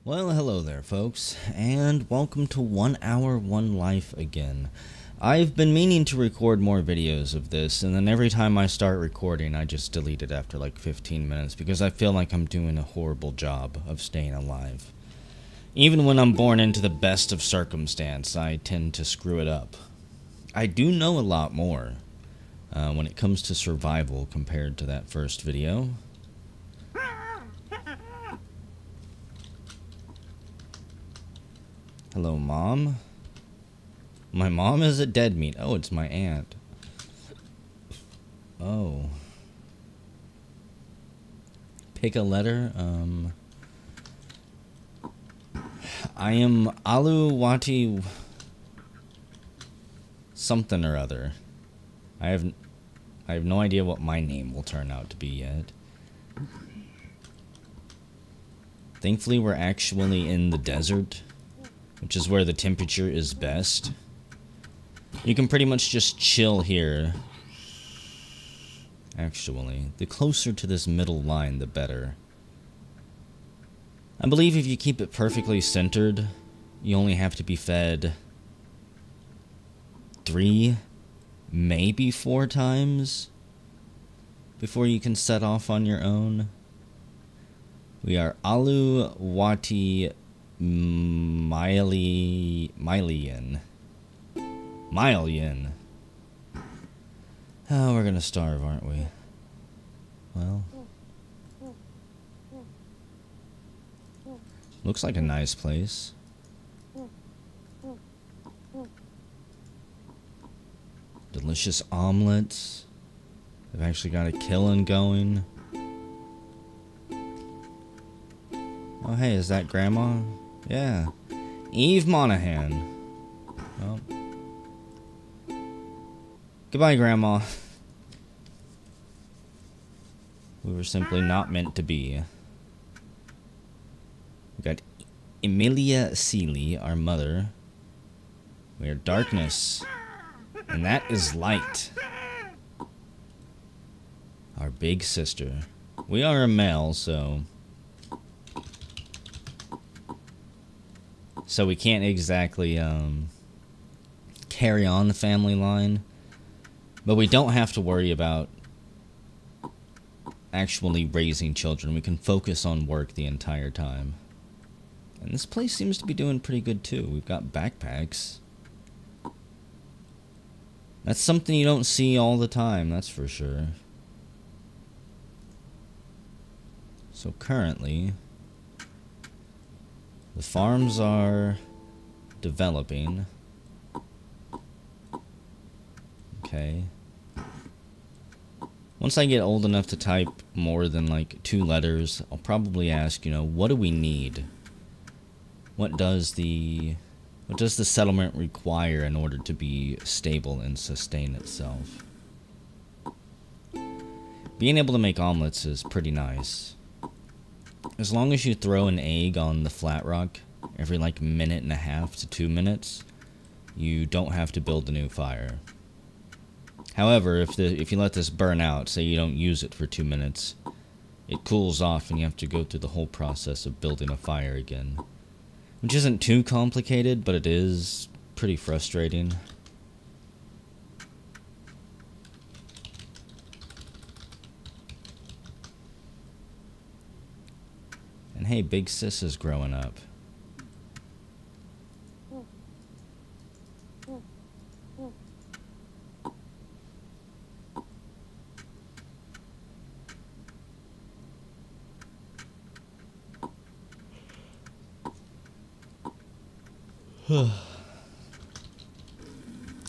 Well, hello there, folks, and welcome to 1 Hour, 1 Life again. I've been meaning to record more videos of this, and then every time I start recording, I just delete it after like 15 minutes because I feel like I'm doing a horrible job of staying alive. Even when I'm born into the best of circumstance, I tend to screw it up. I do know a lot more when it comes to survival compared to that first video. Hello, Mom. My mom is a dead meat. Oh, it's my aunt. Oh. Pick a letter. I am Aluwati something or other. I have no idea what my name will turn out to be yet. Thankfully, we're actually in the desert, which is where the temperature is best. You can pretty much just chill here. Actually, the closer to this middle line, the better. I believe if you keep it perfectly centered, you only have to be fed 3, maybe 4 times before you can set off on your own. We are Aluwati Mylian. Oh, we're gonna starve, aren't we? Well, looks like a nice place. Delicious omelets. They've actually got a killing going. Oh, hey, is that Grandma? Yeah. Eve Monahan. Well, goodbye, Grandma. We were simply not meant to be. We got Emilia Seeley, our mother. We are darkness. And that is light. Our big sister. We are a male, so we can't exactly carry on the family line. But we don't have to worry about actually raising children. We can focus on work the entire time. And this place seems to be doing pretty good too. We've got backpacks. That's something you don't see all the time, that's for sure. So currently, the farms are developing. Okay. Once I get old enough to type more than like 2 letters, I'll probably ask, what do we need? What does the settlement require in order to be stable and sustain itself? Being able to make omelets is pretty nice. As long as you throw an egg on the flat rock every like 1.5 to 2 minutes, you don't have to build a new fire. However, if you let this burn out, say you don't use it for 2 minutes, it cools off and you have to go through the whole process of building a fire again. Which isn't too complicated, but it is pretty frustrating. And hey, Big Sis is growing up.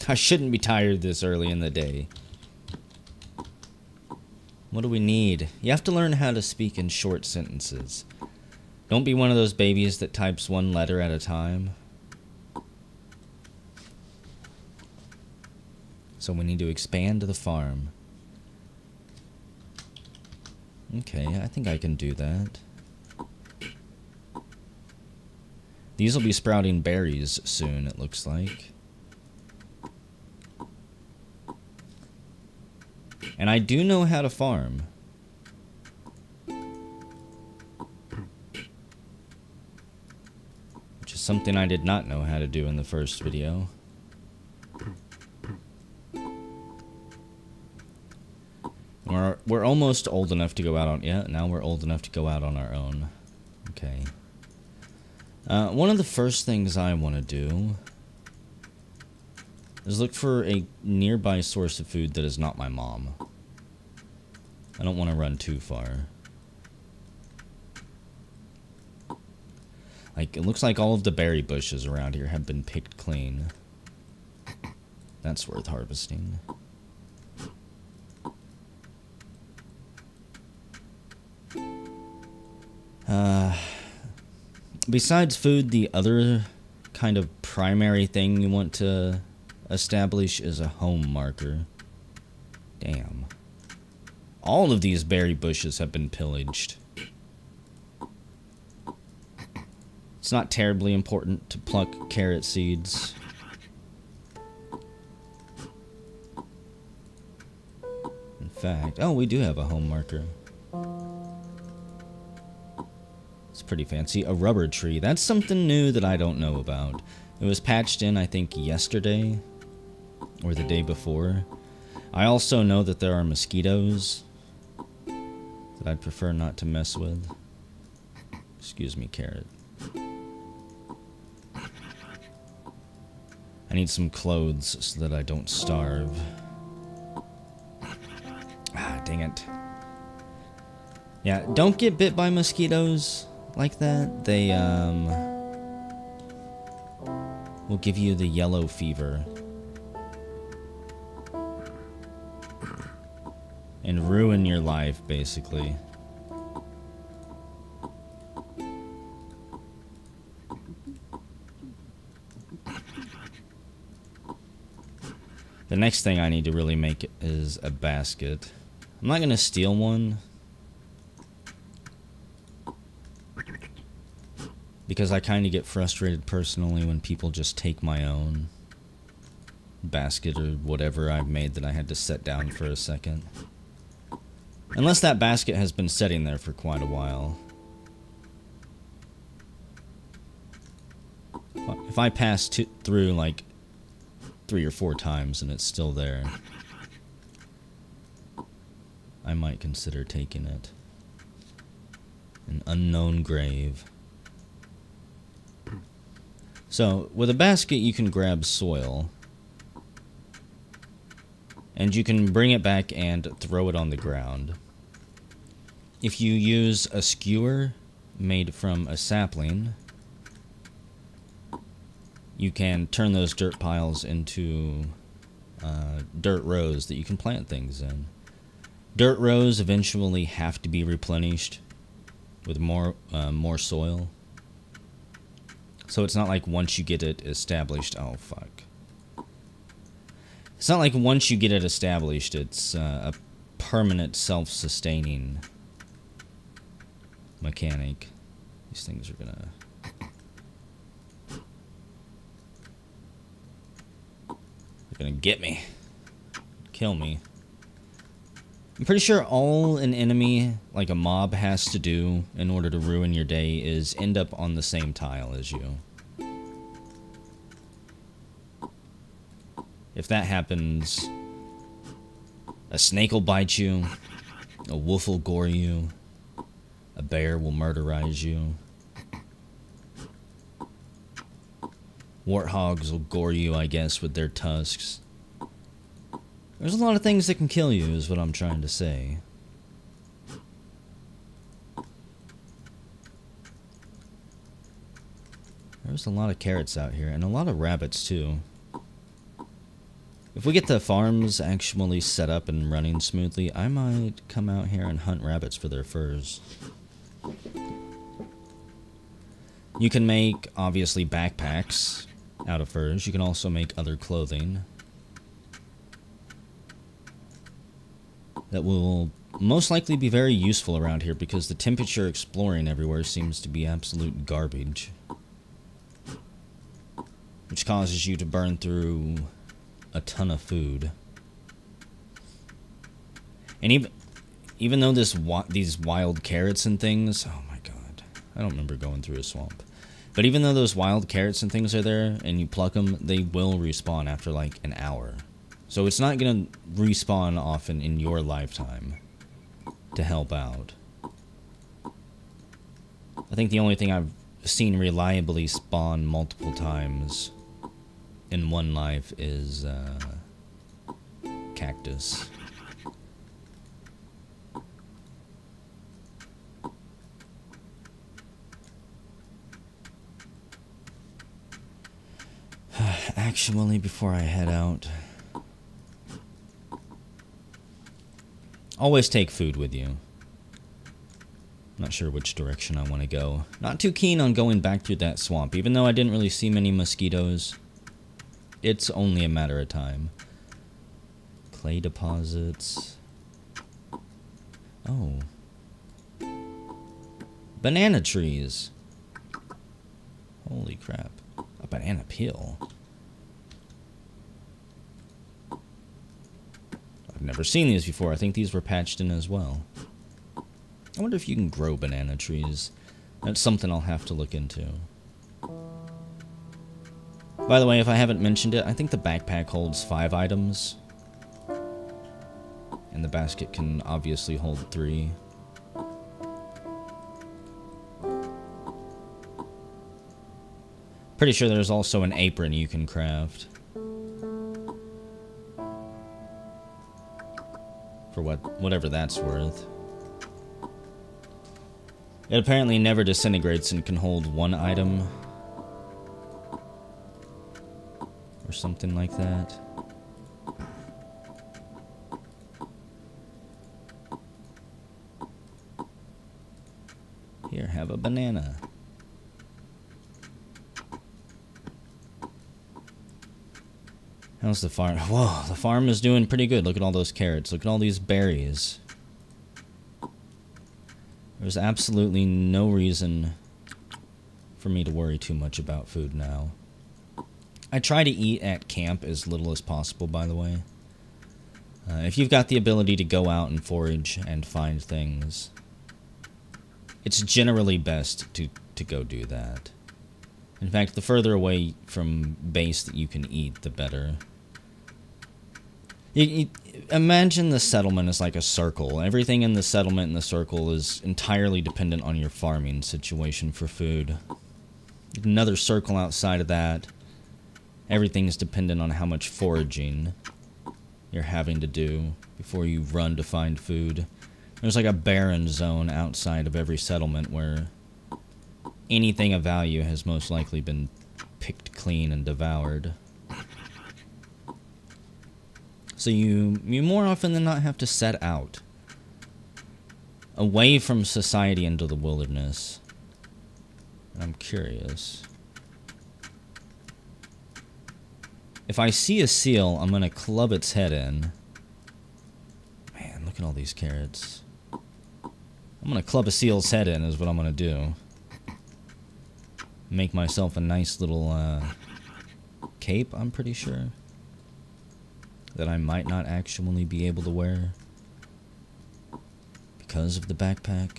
I shouldn't be tired this early in the day. What do we need? You have to learn how to speak in short sentences. Don't be one of those babies that types 1 letter at a time. So we need to expand the farm. Okay, I think I can do that. These will be sprouting berries soon, it looks like. And I do know how to farm. Something I did not know how to do in the first video. We're almost old enough to go out on... Yeah, now we're old enough to go out on our own. Okay. One of the first things I want to do is look for a nearby source of food that is not my mom. I don't want to run too far. Like, it looks like all of the berry bushes around here have been picked clean. That's worth harvesting. Besides food, the other kind of primary thing you want to establish is a home marker. Damn. All of these berry bushes have been pillaged. It's not terribly important to pluck carrot seeds. In fact, oh, we do have a home marker. It's pretty fancy. A rubber tree. That's something new that I don't know about. It was patched in, I think, yesterday or the day before. I also know that there are mosquitoes that I'd prefer not to mess with. Excuse me, carrot. I need some clothes so that I don't starve. Ah, dang it. Yeah, don't get bit by mosquitoes like that. They, will give you the yellow fever. And ruin your life, basically. The next thing I need to really make is a basket. I'm not gonna steal one, because I kind of get frustrated personally when people just take my own basket or whatever I've made that I had to set down for a second. Unless that basket has been sitting there for quite a while. If I pass through like 3 or 4 times and it's still there, I might consider taking it. An unknown grave. So, with a basket you can grab soil, and you can bring it back and throw it on the ground. If you use a skewer made from a sapling, you can turn those dirt piles into dirt rows that you can plant things in. Dirt rows eventually have to be replenished with more soil. So it's not like once you get it established... Oh, fuck. It's not like once you get it established, it's a permanent self-sustaining mechanic. These things are gonna... They're gonna get me. Kill me. I'm pretty sure all an enemy, like a mob, has to do in order to ruin your day is end up on the same tile as you. If that happens, a snake will bite you, a wolf will gore you, a bear will murderize you, warthogs will gore you, I guess, with their tusks. There's a lot of things that can kill you, is what I'm trying to say. There's a lot of carrots out here, and a lot of rabbits, too. If we get the farms actually set up and running smoothly, I might come out here and hunt rabbits for their furs. You can make, obviously, backpacks out of furs. You can also make other clothing that will most likely be very useful around here because the temperature exploring everywhere seems to be absolute garbage, which causes you to burn through a ton of food. And even though these wild carrots and things... Oh my god. I don't remember going through a swamp. But even though those wild carrots and things are there, and you pluck them, they will respawn after like an hour. So it's not going to respawn often in your lifetime to help out. I think the only thing I've seen reliably spawn multiple times in one life is cactus. Actually, before I head out, always take food with you. Not sure which direction I want to go. Not too keen on going back through that swamp, even though I didn't really see many mosquitoes. It's only a matter of time. Clay deposits. Oh. Banana trees. Holy crap. A banana peel. I've never seen these before. I think these were patched in as well. I wonder if you can grow banana trees. That's something I'll have to look into. By the way, if I haven't mentioned it, I think the backpack holds 5 items. And the basket can obviously hold 3. Pretty sure there's also an apron you can craft. For whatever that's worth. It apparently never disintegrates and can hold 1 item. Or something like that. Here, have a banana. How's the farm? Whoa, the farm is doing pretty good. Look at all those carrots. Look at all these berries. There's absolutely no reason for me to worry too much about food now. I try to eat at camp as little as possible, by the way. If you've got the ability to go out and forage and find things, it's generally best to go do that. In fact, the further away from base that you can eat, the better. You imagine the settlement as like a circle. Everything in the settlement and the circle is entirely dependent on your farming situation for food. Another circle outside of that, everything is dependent on how much foraging you're having to do before you run to find food. There's like a barren zone outside of every settlement where anything of value has most likely been picked clean and devoured. So you more often than not have to set out away from society into the wilderness. I'm curious. If I see a seal, I'm gonna club its head in. Man, look at all these carrots. I'm gonna club a seal's head in is what I'm gonna do. Make myself a nice little cape, I'm pretty sure. That I might not actually be able to wear because of the backpack.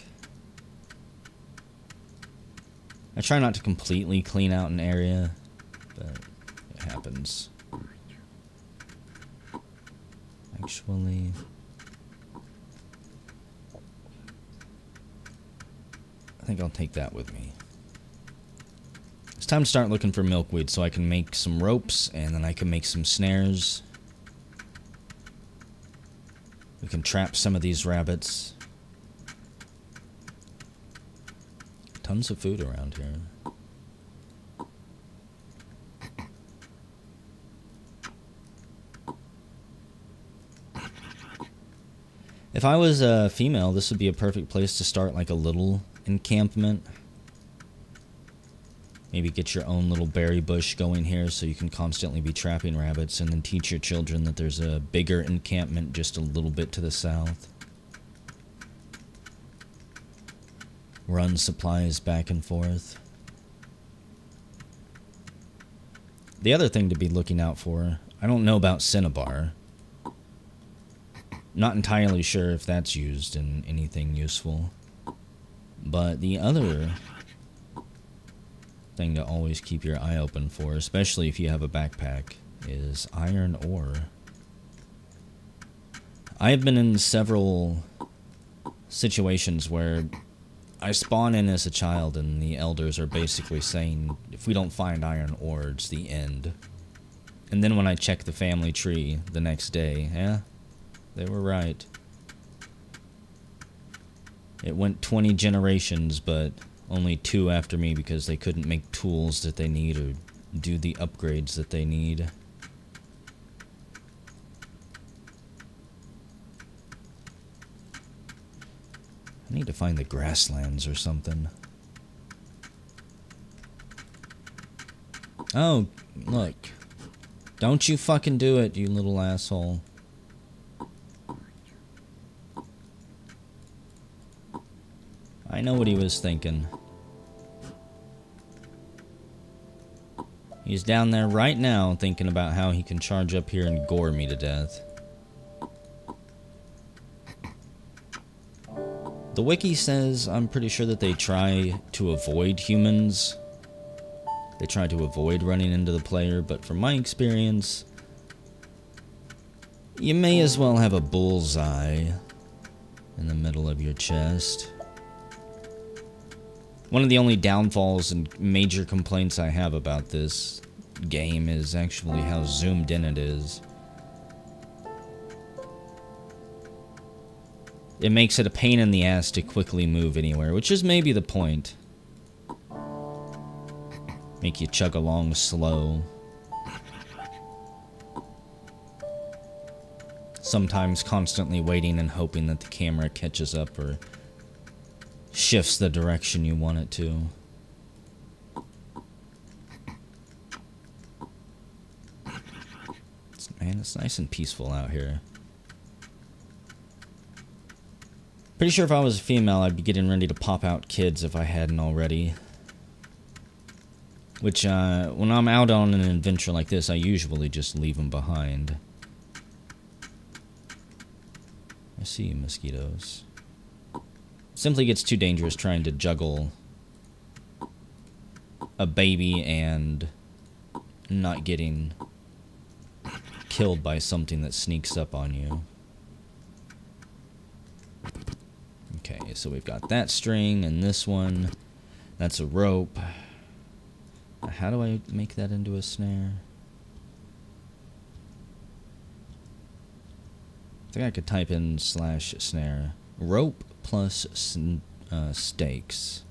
I try not to completely clean out an area, but it happens. Actually, I think I'll take that with me. It's time to start looking for milkweed so I can make some ropes and then I can make some snares. We can trap some of these rabbits. Tons of food around here. If I was a female, this would be a perfect place to start like a little encampment. Maybe get your own little berry bush going here so you can constantly be trapping rabbits, and then teach your children that there's a bigger encampment just a little bit to the south. Run supplies back and forth. The other thing to be looking out for, I don't know about cinnabar. Not entirely sure if that's used in anything useful. But the other thing to always keep your eye open for, especially if you have a backpack, is iron ore. I have been in several situations where I spawn in as a child and the elders are basically saying, if we don't find iron ore, it's the end. And then when I check the family tree the next day, yeah, they were right. It went 20 generations, but only 2 after me because they couldn't make tools that they need or do the upgrades that they need. I need to find the grasslands or something. Oh, look. Don't you fucking do it, you little asshole. I know what he was thinking. He's down there right now thinking about how he can charge up here and gore me to death. The wiki says, I'm pretty sure that they try to avoid humans. They try to avoid running into the player, but from my experience, you may as well have a bullseye in the middle of your chest. One of the only downfalls and major complaints I have about this game is actually how zoomed in it is. It makes it a pain in the ass to quickly move anywhere, which is maybe the point. Make you chug along slow. Sometimes constantly waiting and hoping that the camera catches up or shifts the direction you want it to. Man, it's nice and peaceful out here. Pretty sure if I was a female, I'd be getting ready to pop out kids if I hadn't already. Which, when I'm out on an adventure like this, I usually just leave them behind. I see you, mosquitoes. Simply gets too dangerous trying to juggle a baby and not getting killed by something that sneaks up on you. Okay, so we've got that string and this one. That's a rope. How do I make that into a snare? I think I could type in /snare. Rope plus stakes.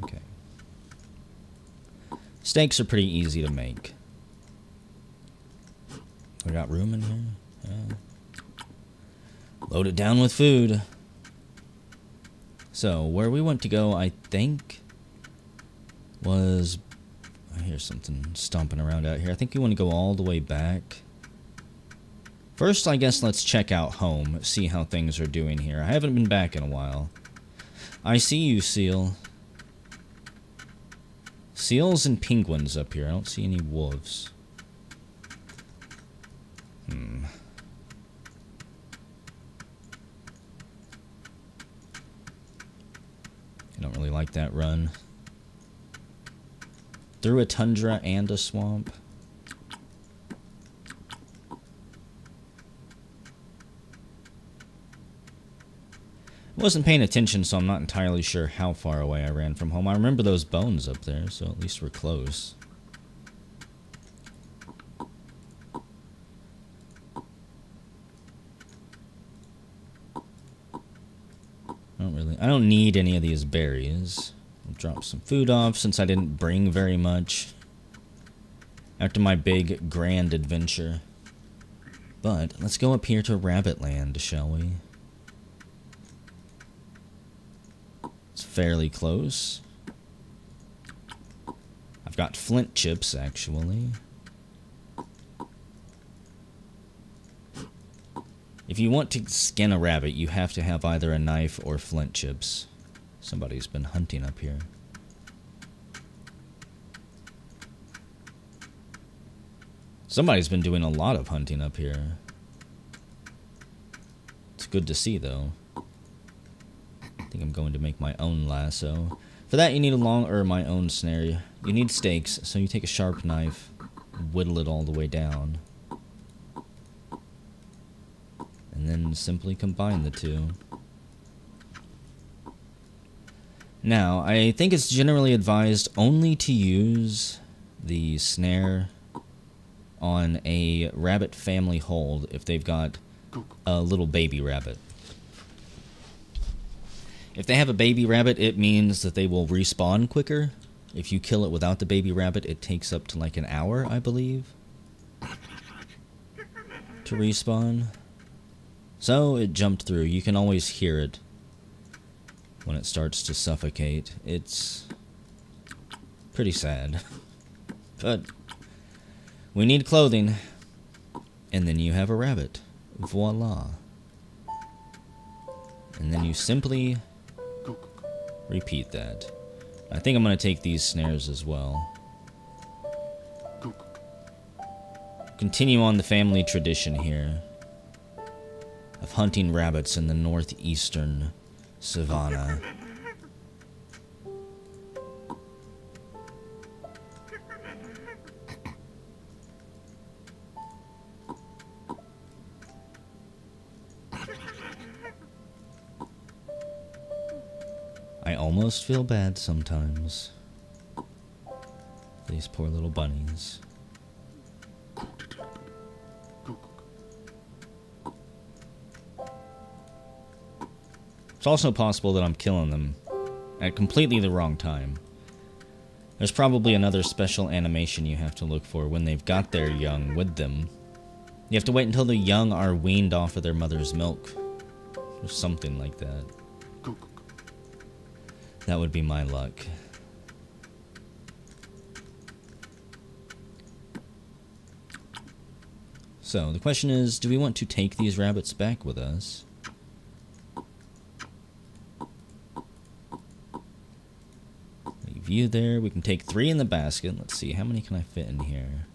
Okay. Stakes are pretty easy to make. We got room in here? Yeah. Load it down with food. So, where we want to go, I think, was... I hear something stomping around out here. I think we want to go all the way back. First, I guess let's check out home, see how things are doing here. I haven't been back in a while. I see you, seal. Seals and penguins up here. I don't see any wolves. I don't really like that run. Through a tundra and a swamp. I wasn't paying attention, so I'm not entirely sure how far away I ran from home. I remember those bones up there, so at least we're close. I don't need any of these berries. I'll drop some food off since I didn't bring very much after my big grand adventure. But let's go up here to Rabbitland, shall we? It's fairly close. I've got flint chips, actually. If you want to skin a rabbit, you have to have either a knife or flint chips. Somebody's been hunting up here. Somebody's been doing a lot of hunting up here. It's good to see, though. I think I'm going to make my own lasso. For that, you need my own snare. You need stakes, so you take a sharp knife, whittle it all the way down, and then simply combine the two. Now, I think it's generally advised only to use the snare on a rabbit family hold if they've got a little baby rabbit. If they have a baby rabbit, it means that they will respawn quicker. If you kill it without the baby rabbit, it takes up to like an hour, I believe, to respawn. So it jumped through. You can always hear it when it starts to suffocate. It's pretty sad. But we need clothing. And then you have a rabbit. Voila. And then you simply repeat that. I think I'm going to take these snares as well. Continue on the family tradition here of hunting rabbits in the northeastern savannah. I almost feel bad sometimes. These poor little bunnies. It's also possible that I'm killing them at completely the wrong time. There's probably another special animation you have to look for when they've got their young with them. You have to wait until the young are weaned off of their mother's milk. Or something like that. That would be my luck. So, the question is, do we want to take these rabbits back with us? Leave you there. We can take 3 in the basket. Let's see, how many can I fit in here?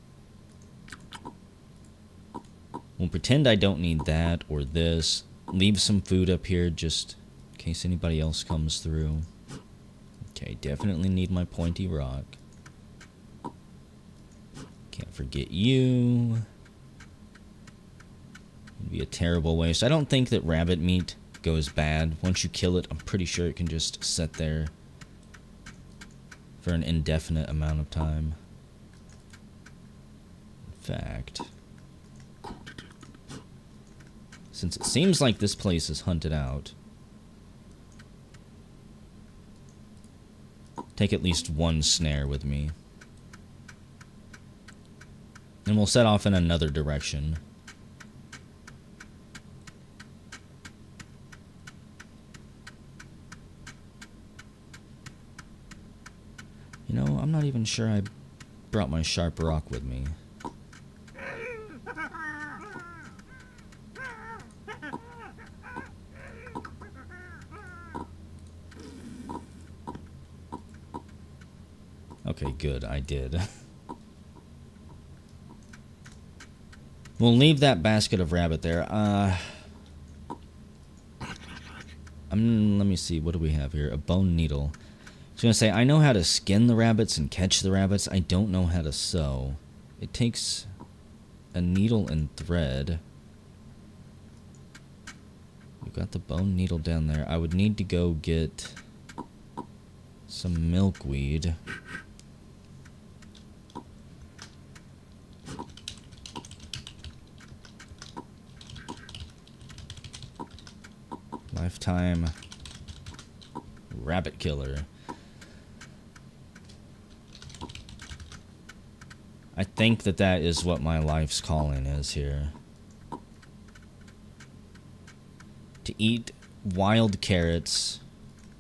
We'll pretend I don't need that or this. Leave some food up here just in case anybody else comes through. Okay, definitely need my pointy rock. Can't forget you. It'd be a terrible waste. I don't think that rabbit meat goes bad. Once you kill it, I'm pretty sure it can just sit there for an indefinite amount of time. In fact, since it seems like this place is hunted out, take at least 1 snare with me. And we'll set off in another direction. You know, I'm not even sure I brought my sharp rock with me. Okay, good, I did. We'll leave that basket of rabbit there. Let me see, what do we have here? A bone needle. I was gonna say, I know how to skin the rabbits and catch the rabbits. I don't know how to sew. It takes a needle and thread. We've got the bone needle down there. I would need to go get some milkweed. Lifetime rabbit killer. I think that that is what my life's calling is here. To eat wild carrots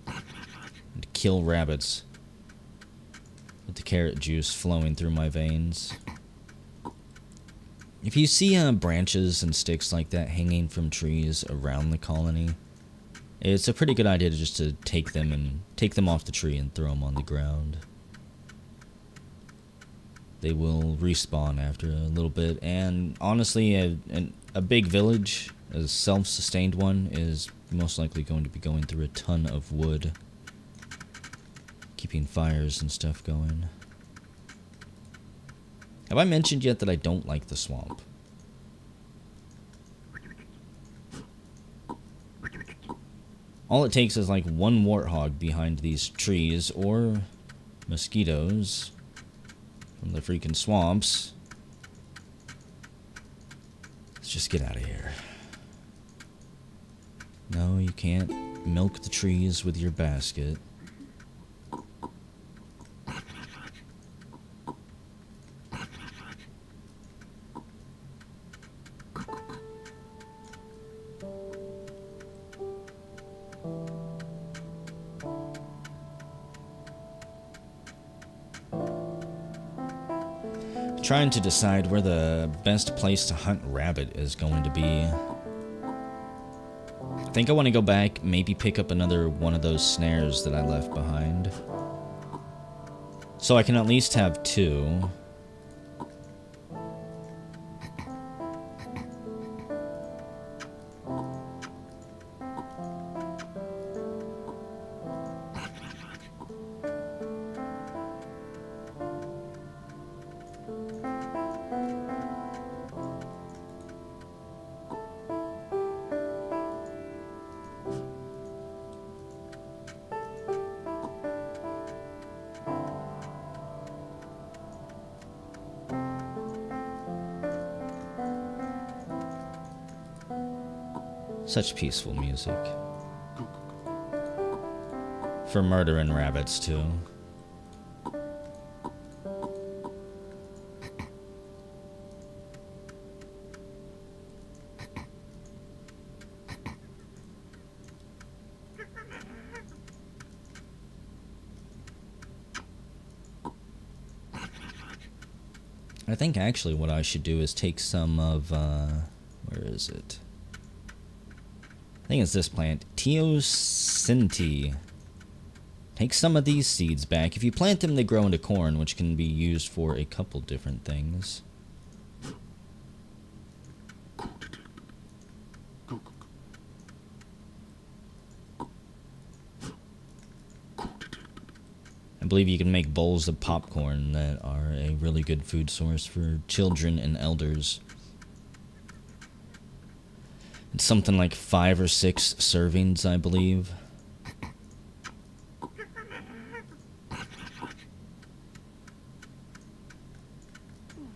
and to kill rabbits with the carrot juice flowing through my veins. If you see branches and sticks like that hanging from trees around the colony, it's a pretty good idea to just take them off the tree and throw them on the ground. They will respawn after a little bit, and honestly, a big village, a self-sustained one, is most likely going to be going through a ton of wood. keeping fires and stuff going. Have I mentioned yet that I don't like the swamp? All it takes is like one warthog behind these trees, or mosquitoes from the freaking swamps. Let's just get out of here. No, you can't milk the trees with your basket. Trying to decide where the best place to hunt rabbit is going to be. I think I want to go back, maybe pick up another one of those snares that I left behind. So I can at least have 2. Such peaceful music. For murdering rabbits, too. I think actually what I should do is take some of, where is it? I think it's this plant, Teosinte. Take some of these seeds back. If you plant them, they grow into corn, which can be used for a couple different things. I believe you can make bowls of popcorn that are a really good food source for children and elders. It's something like 5 or 6 servings, I believe.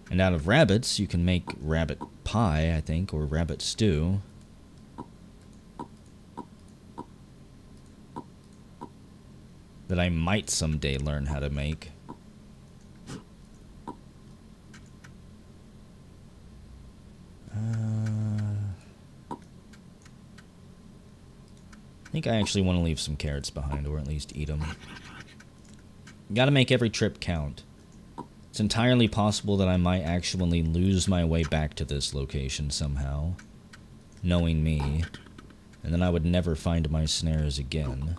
And out of rabbits, you can make rabbit pie, I think, or rabbit stew. That I might someday learn how to make. I think I actually want to leave some carrots behind, or at least eat them. Gotta make every trip count. It's entirely possible that I might actually lose my way back to this location somehow, knowing me, and then I would never find my snares again.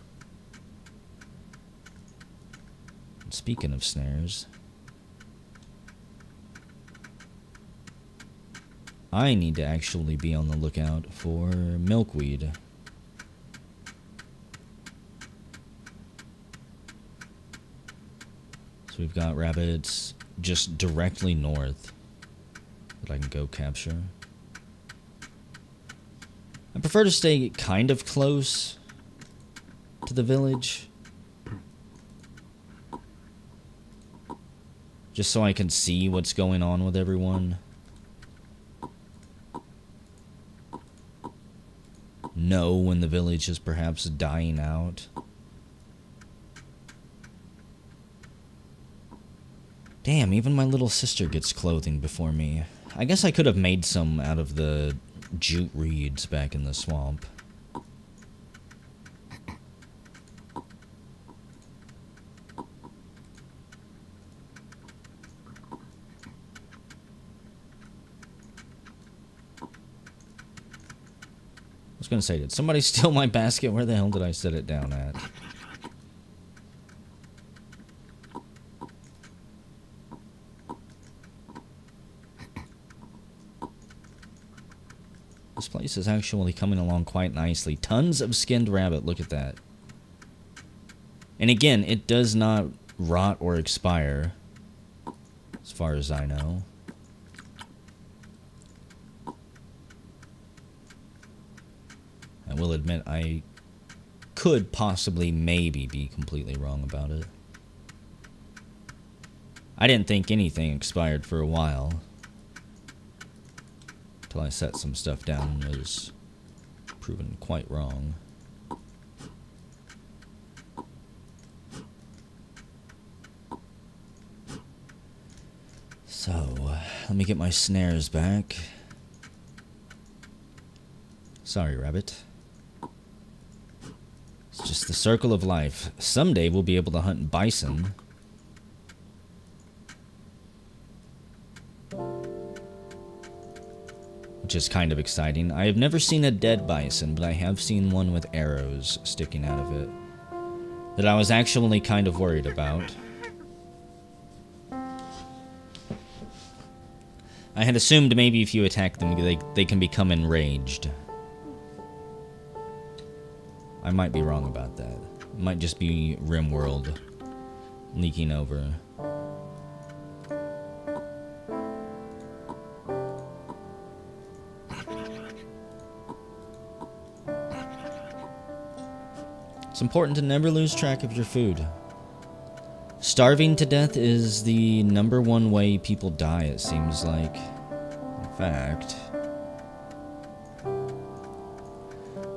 And speaking of snares, I need to actually be on the lookout for milkweed. So we've got rabbits just directly north that I can go capture. I prefer to stay kind of close to the village, just so I can see what's going on with everyone. Know when the village is perhaps dying out. Damn, even my little sister gets clothing before me. I guess I could have made some out of the jute reeds back in the swamp. I was gonna say, did somebody steal my basket? Where the hell did I set it down at? This place is actually coming along quite nicely. Tons of skinned rabbit, look at that. And again, it does not rot or expire, as far as I know. I will admit I could possibly maybe be completely wrong about it. I didn't think anything expired for a while, until I set some stuff down and was proven quite wrong. So, let me get my snares back. Sorry, rabbit. It's just the circle of life. Someday we'll be able to hunt bison. Which is kind of exciting. I have never seen a dead bison, but I have seen one with arrows sticking out of it that I was actually kind of worried about. I had assumed maybe if you attack them, they can become enraged. I might be wrong about that. It might just be RimWorld leaking over. It's important to never lose track of your food. Starving to death is the #1 way people die, it seems like. In fact,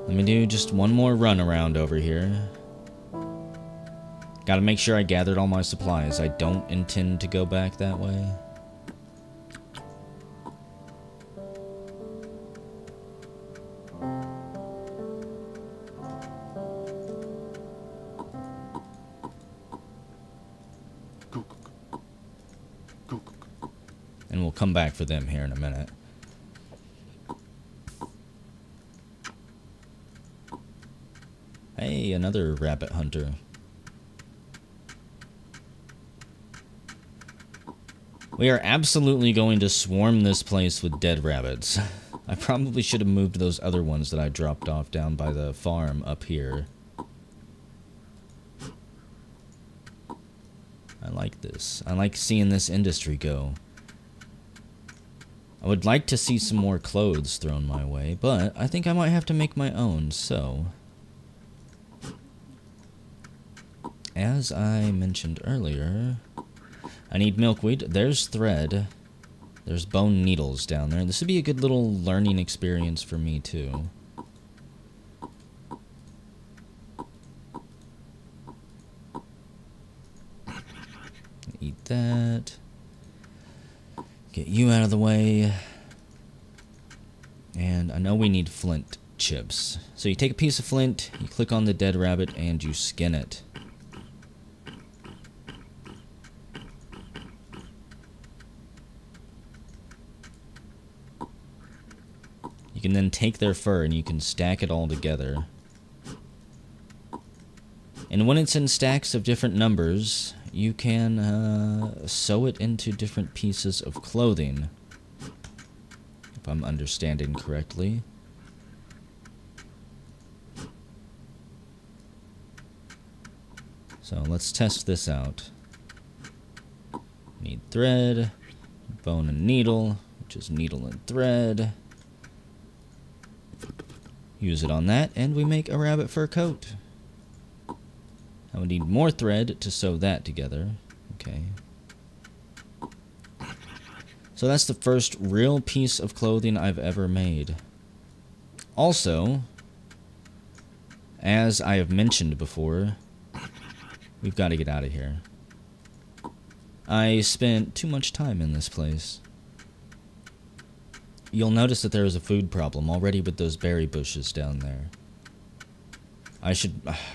let me do just one more run around over here. Gotta make sure I gathered all my supplies. I don't intend to go back that way. And we'll come back for them here in a minute. Hey, another rabbit hunter. We are absolutely going to swarm this place with dead rabbits. I probably should have moved those other ones that I dropped off down by the farm up here. I like this. I like seeing this industry go. I would like to see some more clothes thrown my way, but I think I might have to make my own, so... As I mentioned earlier, I need milkweed. There's thread. There's bone needles down there. This would be a good little learning experience for me, too. Eat that. Get you out of the way. And I know we need flint chips. So you take a piece of flint, you click on the dead rabbit, and you skin it. You can then take their fur and you can stack it all together. And when it's in stacks of different numbers, you can sew it into different pieces of clothing, if I'm understanding correctly. So let's test this out. Need thread, bone and needle, which is needle and thread. Use it on that, and we make a rabbit fur coat. I would need more thread to sew that together. Okay. So that's the first real piece of clothing I've ever made. Also, as I have mentioned before, we've got to get out of here. I spent too much time in this place. You'll notice that there is a food problem already with those berry bushes down there.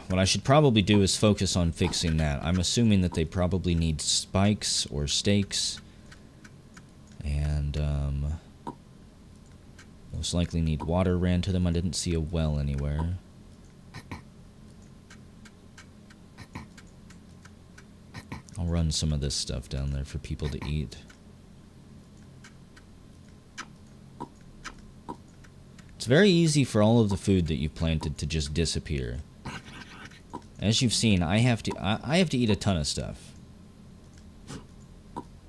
What I should probably do is focus on fixing that. I'm assuming that they probably need spikes or stakes. And, most likely need water ran to them. I didn't see a well anywhere. I'll run some of this stuff down there for people to eat. It's very easy for all of the food that you planted to just disappear. As you've seen, I have to eat a ton of stuff.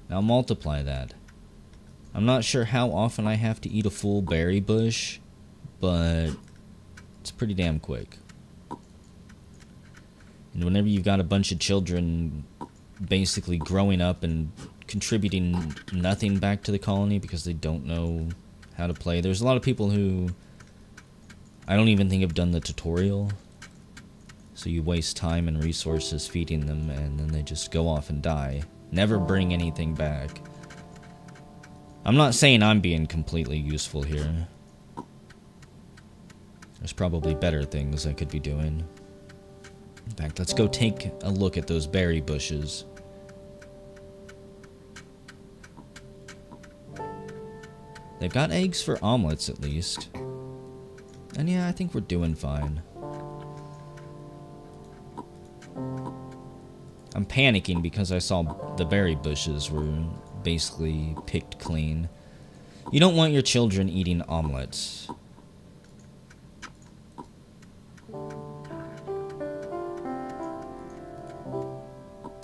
Now multiply that. I'm not sure how often I have to eat a full berry bush, but it's pretty damn quick. And whenever you've got a bunch of children basically growing up and contributing nothing back to the colony because they don't know how to play, there's a lot of people who I don't even think have done the tutorial. So you waste time and resources feeding them, and then they just go off and die. Never bring anything back. I'm not saying I'm being completely useful here. There's probably better things I could be doing. In fact, let's go take a look at those berry bushes. They've got eggs for omelets, at least. And yeah, I think we're doing fine. I'm panicking because I saw the berry bushes were basically picked clean. You don't want your children eating omelets.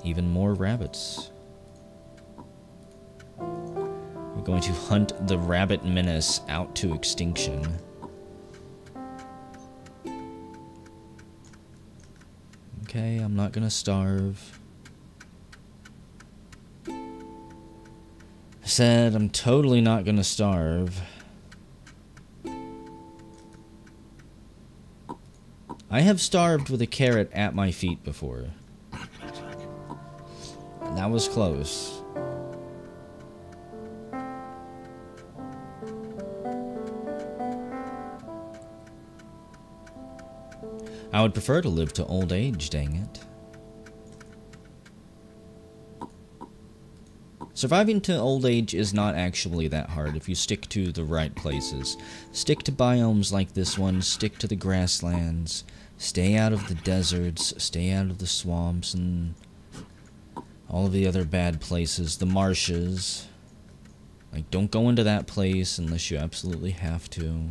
Even more rabbits. We're going to hunt the rabbit menace out to extinction. Okay, I'm not gonna starve. I said I'm totally not gonna starve. I have starved with a carrot at my feet before. And that was close. I would prefer to live to old age, dang it. Surviving to old age is not actually that hard if you stick to the right places. Stick to biomes like this one, stick to the grasslands, stay out of the deserts, stay out of the swamps and all of the other bad places, the marshes. Like, don't go into that place unless you absolutely have to.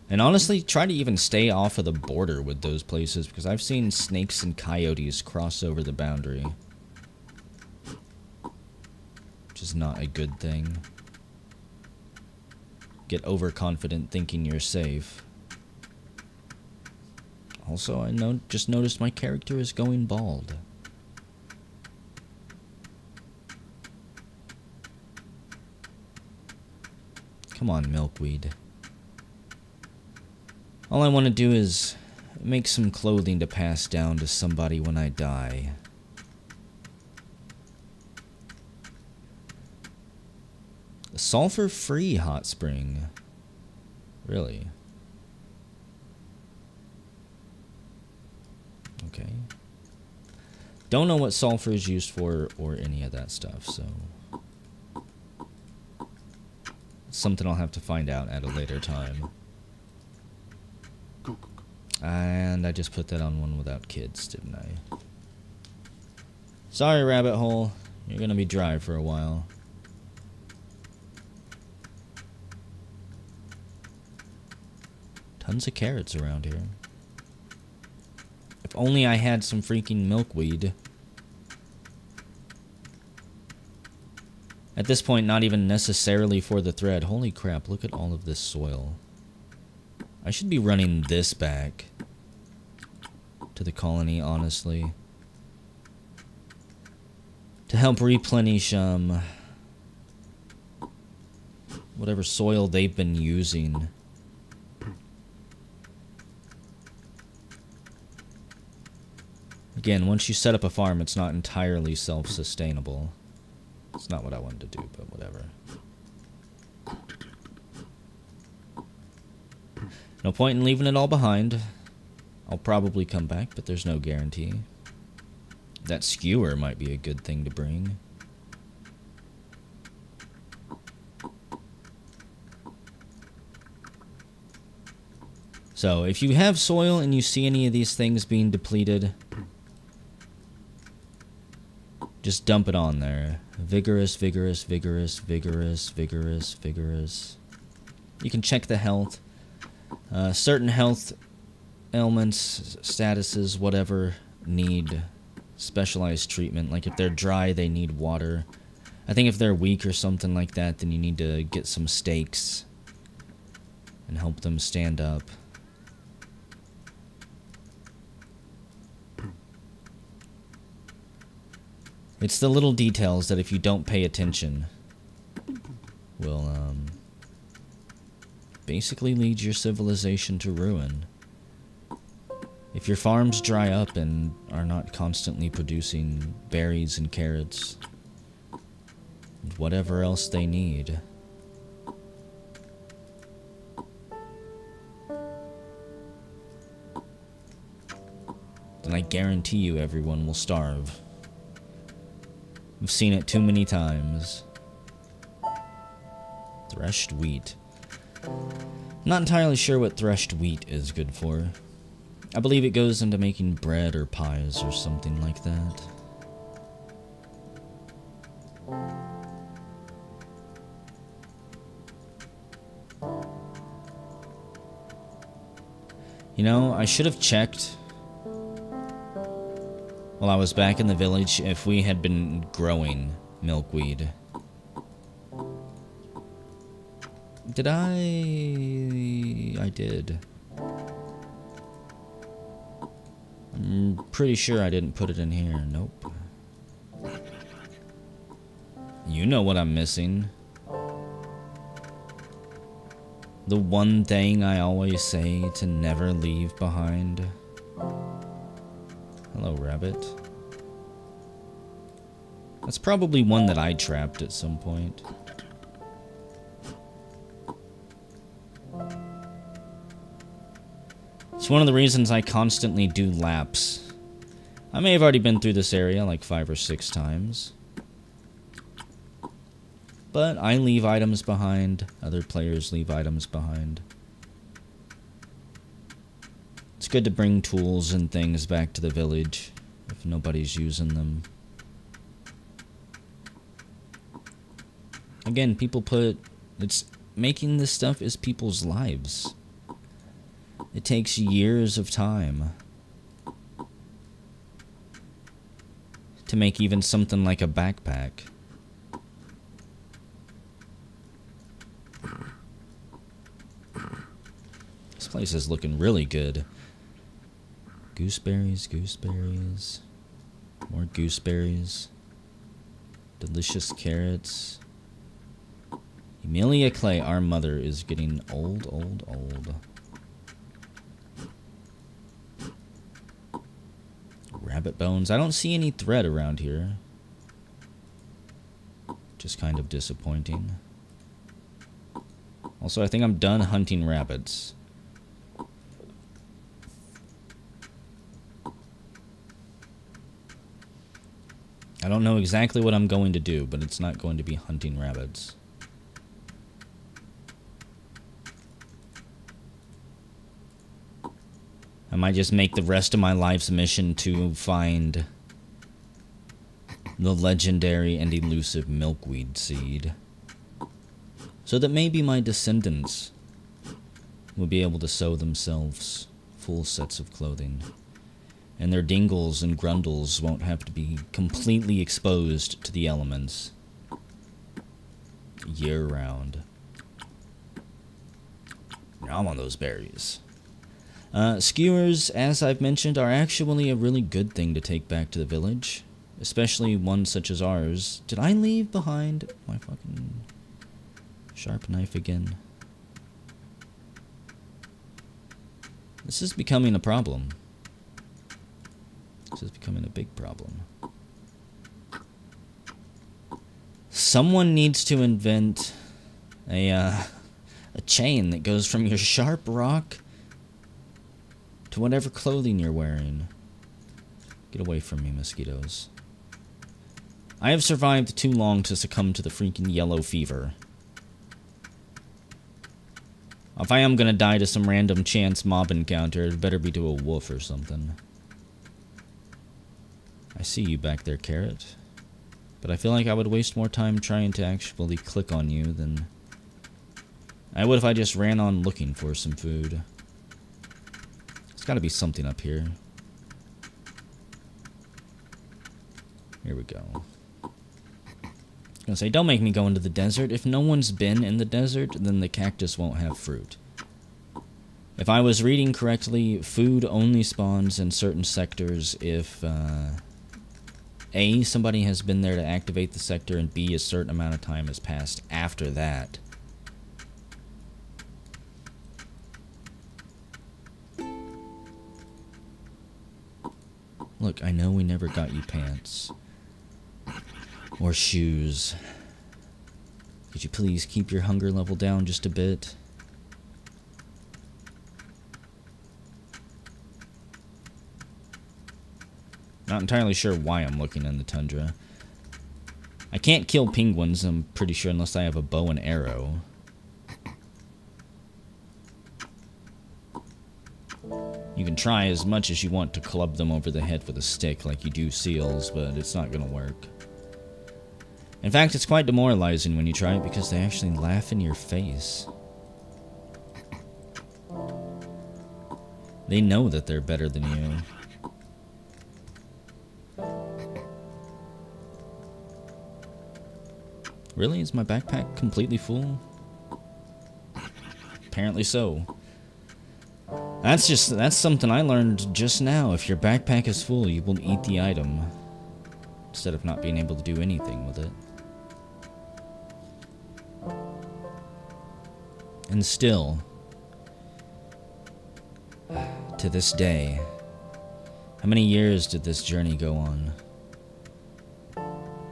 And honestly, try to even stay off of the border with those places, because I've seen snakes and coyotes cross over the boundary. Which is not a good thing. Get overconfident thinking you're safe. Also, I just noticed my character is going bald. Come on, milkweed. All I want to do is make some clothing to pass down to somebody when I die. A sulfur-free hot spring. Really? Okay. Don't know what sulfur is used for or any of that stuff, so it's something I'll have to find out at a later time. And I just put that on one without kids, didn't I? Sorry, rabbit hole. You're gonna be dry for a while. Tons of carrots around here. If only I had some freaking milkweed. At this point, not even necessarily for the thread. Holy crap, look at all of this soil. I should be running this back to the colony, honestly. To help replenish, whatever soil they've been using. Again, once you set up a farm, it's not entirely self-sustainable. It's not what I wanted to do, but whatever. No point in leaving it all behind. I'll probably come back, but there's no guarantee. That skewer might be a good thing to bring. So, if you have soil and you see any of these things being depleted, just dump it on there. Vigorous, vigorous, vigorous, vigorous, vigorous, vigorous. You can check the health. Certain health ailments, statuses, whatever, need specialized treatment. Like if they're dry, they need water. I think if they're weak or something like that, then you need to get some steaks and help them stand up. It's the little details that if you don't pay attention will basically lead your civilization to ruin. If your farms dry up and are not constantly producing berries and carrots and whatever else they need, then I guarantee you everyone will starve. I've seen it too many times. Threshed wheat. Not entirely sure what threshed wheat is good for. I believe it goes into making bread or pies or something like that. You know, I should have checked while I was back in the village if we had been growing milkweed. Did I did. I'm pretty sure I didn't put it in here. Nope. You know what I'm missing. The one thing I always say to never leave behind. Hello, rabbit. That's probably one that I trapped at some point. It's one of the reasons I constantly do laps. I may have already been through this area like 5 or 6 times. But I leave items behind. Other players leave items behind. It's good to bring tools and things back to the village if nobody's using them. Again, making this stuff is people's lives. It takes years of time to make even something like a backpack. This place is looking really good. Gooseberries, gooseberries. More gooseberries. Delicious carrots. Emilia Clay, our mother, is getting old, old, old. Rabbit bones. I don't see any thread around here. Just kind of disappointing. Also, I think I'm done hunting rabbits. I don't know exactly what I'm going to do, but it's not going to be hunting rabbits. I might just make the rest of my life's mission to find the legendary and elusive milkweed seed, so that maybe my descendants will be able to sew themselves full sets of clothing, and their dingles and grundles won't have to be completely exposed to the elements year-round. Now I'm on those berries. Skewers, as I've mentioned, are actually a really good thing to take back to the village, especially one such as ours. Did I leave behind my fucking sharp knife again? This is becoming a problem. This is becoming a big problem. Someone needs to invent a chain that goes from your sharp rock to whatever clothing you're wearing. Get away from me, mosquitoes. I have survived too long to succumb to the freaking yellow fever. If I am gonna die to some random chance mob encounter, it better be to a wolf or something. I see you back there, Carrot. But I feel like I would waste more time trying to actually click on you than I would if I just ran on looking for some food. There's got to be something up here. Here we go. I was gonna say, don't make me go into the desert. If no one's been in the desert, then the cactus won't have fruit. If I was reading correctly, food only spawns in certain sectors if, A, somebody has been there to activate the sector, and B, a certain amount of time has passed after that. Look, I know we never got you pants. Or shoes. Could you please keep your hunger level down just a bit? Not entirely sure why I'm looking in the tundra. I can't kill penguins, I'm pretty sure, unless I have a bow and arrow. You can try as much as you want to club them over the head with a stick like you do seals, but it's not gonna work. In fact, it's quite demoralizing when you try it because they actually laugh in your face. They know that they're better than you. Really? Is my backpack completely full? Apparently so. That's something I learned just now. If your backpack is full, you will eat the item instead of not being able to do anything with it. And still, to this day, how many years did this journey go on?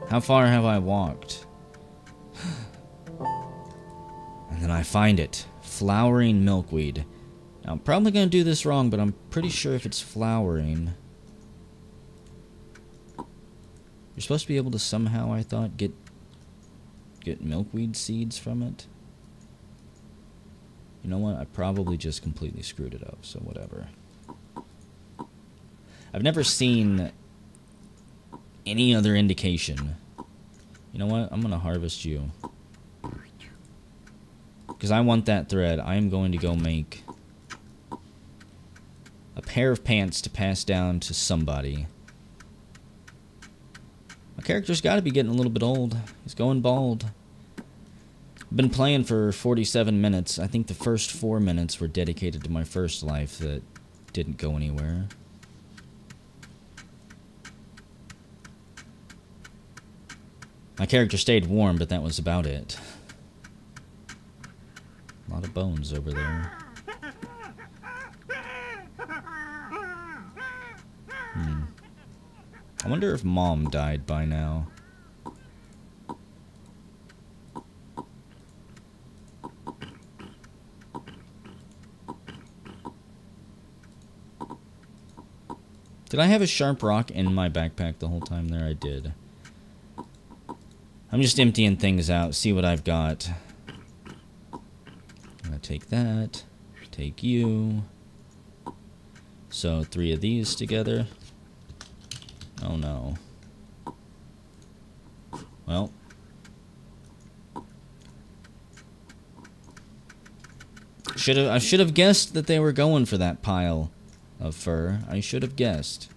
How far have I walked? And then I find it. Flowering milkweed. Now, I'm probably going to do this wrong, but I'm pretty sure if it's flowering, you're supposed to be able to somehow, I thought, get milkweed seeds from it. You know what? I probably just completely screwed it up, so whatever. I've never seen any other indication. You know what? I'm going to harvest you. Because I want that thread. I am going to go make a pair of pants to pass down to somebody. My character's got to be getting a little bit old. He's going bald. I've been playing for 47 minutes. I think the first 4 minutes were dedicated to my first life that didn't go anywhere. My character stayed warm, but that was about it. A lot of bones over there. I wonder if Mom died by now. Did I have a sharp rock in my backpack the whole time there? I did. I'm just emptying things out, see what I've got. I'm gonna take that, take you. So 3 of these together. Oh no. Well. I should have guessed that they were going for that pile of fur. I should have guessed.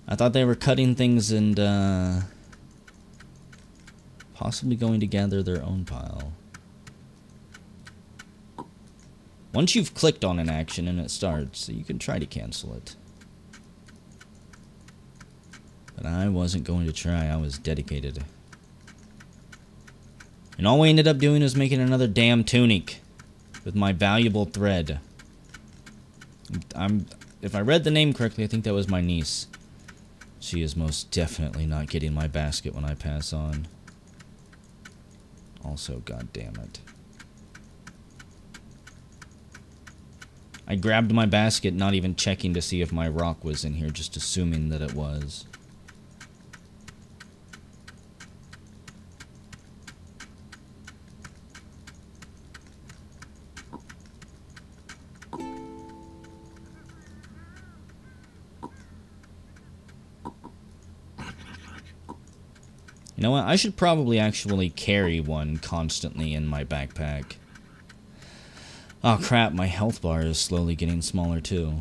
I thought they were cutting things and possibly going to gather their own pile. Once you've clicked on an action and it starts, you can try to cancel it. But I wasn't going to try, I was dedicated. And all we ended up doing is making another damn tunic with my valuable thread. If I read the name correctly, I think that was my niece. She is most definitely not getting my basket when I pass on. Also, god damn it. I grabbed my basket, not even checking to see if my rock was in here, just assuming that it was. You know what? I should probably actually carry one constantly in my backpack. Oh crap, my health bar is slowly getting smaller too.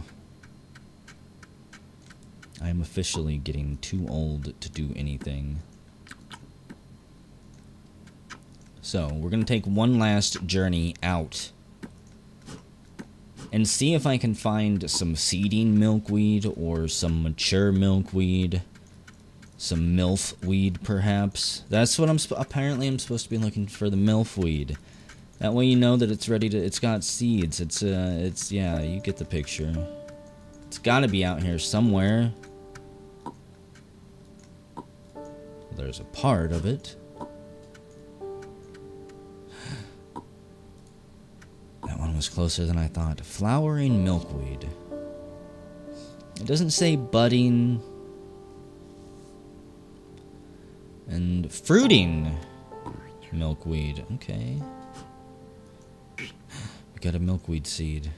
I am officially getting too old to do anything. So, we're going to take one last journey out and see if I can find some seeding milkweed or some mature milkweed. Some milfweed, perhaps. That's what apparently I'm supposed to be looking for, the milfweed. That way you know that it's ready to, it's got seeds. It's, yeah, you get the picture. It's gotta be out here somewhere. There's a part of it. That one was closer than I thought. Flowering milkweed. It doesn't say budding. And fruiting milkweed. Okay. We got a milkweed seed.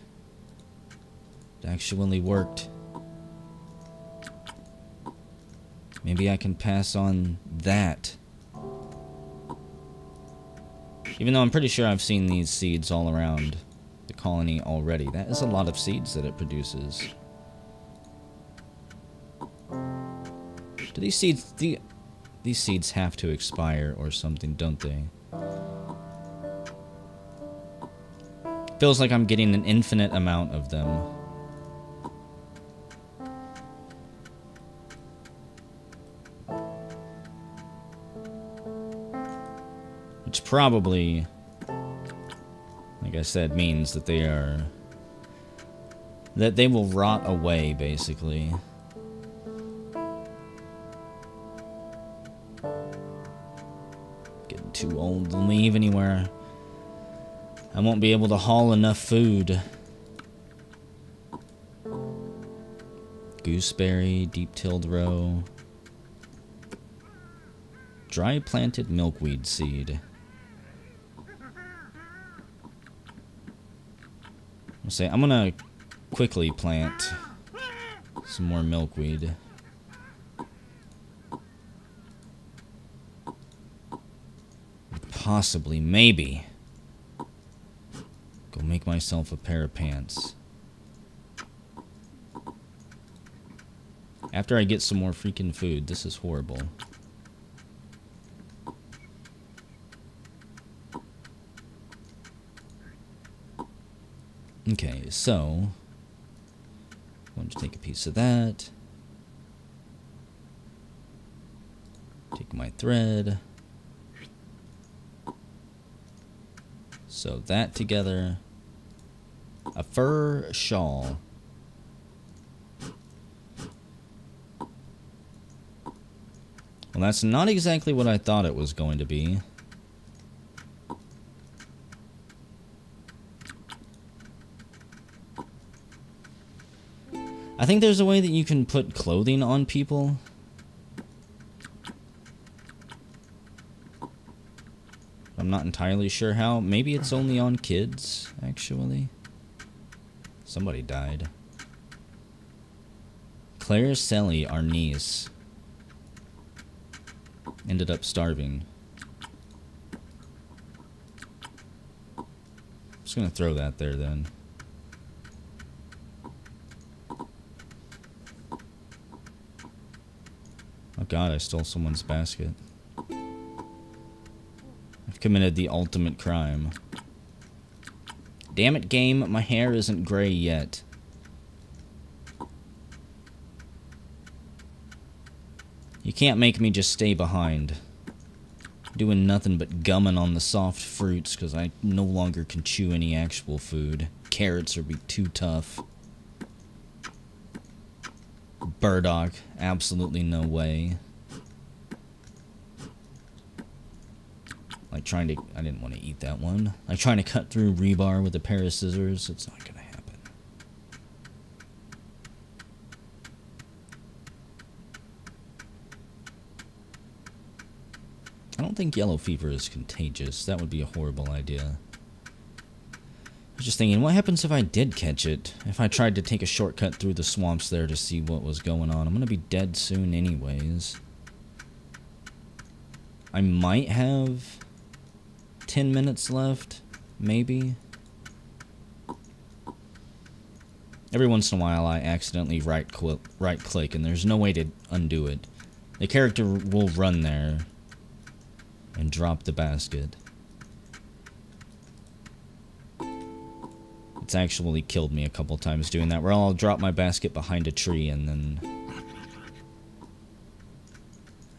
It actually worked. Maybe I can pass on that. Even though I'm pretty sure I've seen these seeds all around the colony already. That is a lot of seeds that it produces. Do these seeds... These seeds have to expire or something, don't they? Feels like I'm getting an infinite amount of them. Which probably, like I said, means that they are... that they will rot away, basically. Too old to leave anywhere. I won't be able to haul enough food. Gooseberry, deep-tilled row. Dry planted milkweed seed. I'll say I'm gonna quickly plant some more milkweed. Possibly, maybe, go make myself a pair of pants. After I get some more freaking food. This is horrible. Okay, so I'm going to take a piece of that. Take my thread. So that together, a fur shawl. Well, that's not exactly what I thought it was going to be. I think there's a way that you can put clothing on people. I'm not entirely sure how. Maybe it's only on kids, actually. Somebody died. Claire Selly, our niece, ended up starving. I'm just gonna throw that there then. Oh god, I stole someone's basket. I've committed the ultimate crime. Damn it, game, my hair isn't gray yet. You can't make me just stay behind. Doing nothing but gumming on the soft fruits because I no longer can chew any actual food. Carrots are be too tough. Burdock, absolutely no way. Like trying to, I didn't want to eat that one. Like trying to cut through rebar with a pair of scissors, it's not gonna happen. I don't think yellow fever is contagious. That would be a horrible idea. I was just thinking, what happens if I did catch it? If I tried to take a shortcut through the swamps there to see what was going on. I'm gonna be dead soon anyways. I might have 10 minutes left, maybe. Every once in a while, I accidentally right click, and there's no way to undo it. The character will run there and drop the basket. It's actually killed me a couple times doing that, where I'll drop my basket behind a tree and then